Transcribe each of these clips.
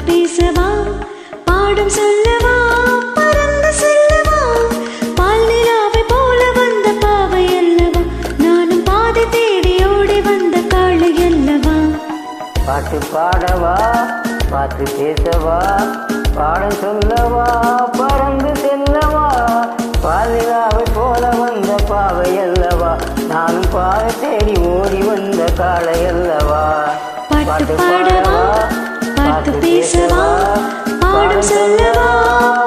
பேசவா பாடும் சொல்லவா பறந்து செல்லவா பால் நிலாவை போல வந்த பாவை அல்லவா நானும் பாதை தேடி ஓடி வந்த காளை அல்லவா பாட்டு பாடவா பாட்டு பேசவா பாடம் சொல்லவா பறந்து செல்லவா பால் நிலாவை போல வந்த பாவை அல்லவா நானும் பாதை தேடி ஓடி வந்த காளை அல்லவா பாட்டு பாடவா பாட்டு பேசவா பாடும் சொல்லவா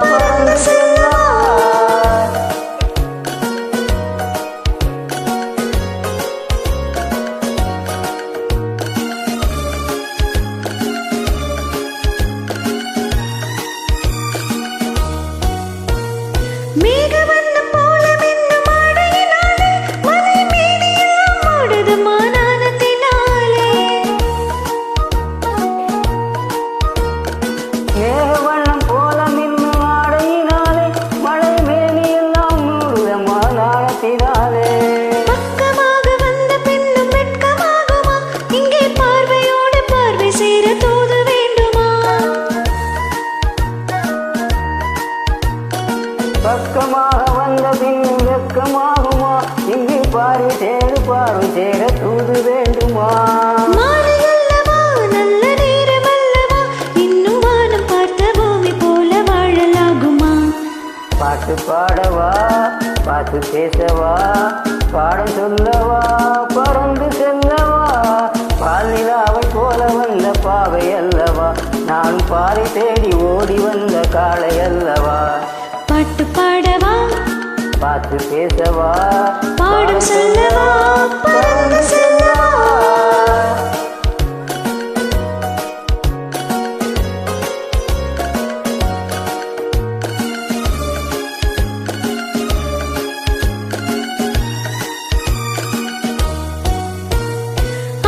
பறந்து செல்லவா மேகவண்ணம் போல மின்னும் ஆடையினாலே மலை மேனியெல்லாம் மூடுது மானானத்தினாலே மேகவண்ணம் போல மின்னும் ஆடையினாலே மலை மேனியெல்லாம் மூடுது மானானத்தினாலே பக்கமாக வந்த பின்னும் வெட்கமாகுமா இங்கே பார்வையோடு பார்வை சேர தூது வேண்டுமா பக்கமாக வந்த பின்னும் வெட்கமாகுமா இங்கு பார்வை சேர தூது வேண்டுமா மாலை அல்லவா நல்ல நேரம் அல்லவா இன்னும் வானம் பார்த்த பூமி போல வாழலாகுமா பாட்டு பாடவா பாட்டு பேசவா பாடம் சொல்லவா பறந்து செல்லவா பால் நிலாவை போல வந்த பாவை அல்லவா நானும் பாதை தேடி ஓடி வந்த காளை அல்லவா பாட்டு பாடவா பாட்டு பேசவா பாடும் சொல்லவா பறந்து செல்லவா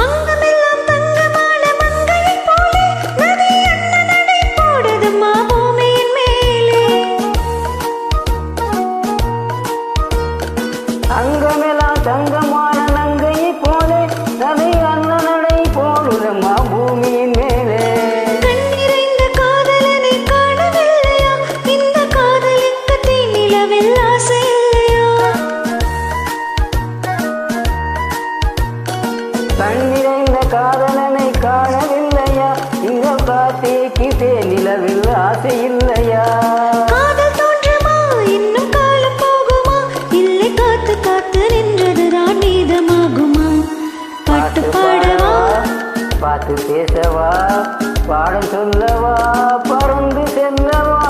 அங்கமெல்லாம் தங்கமான மங்கையைப் போலே நதி அண்ண நடை போடுதும்மா பூமியின் மேலே அங்கமெல்லாம் தங்கமான நங்கையை போலே நதி அண்ணனடை போடுதம்மா பூமியின் மேலே கண்ணிறைந்த காதலனை காணவில்லையா இந்த காதலுக்கு தீநிலவில் ஆசை இல்லையா கண்ணிறைந்த காதலனை காணவில்லையா இந்த கார்த்திகைக்கு தேனிலவில் ஆசை இல்லையா காதல் தோன்றமா இன்னும் காலம் போகுமா இல்லை காத்து காத்து நின்றதுதான் மீதமாகுமா பாட்டு பாடவா பாட்டு பேசவா பாடம் சொல்லவா பறந்து செல்லவா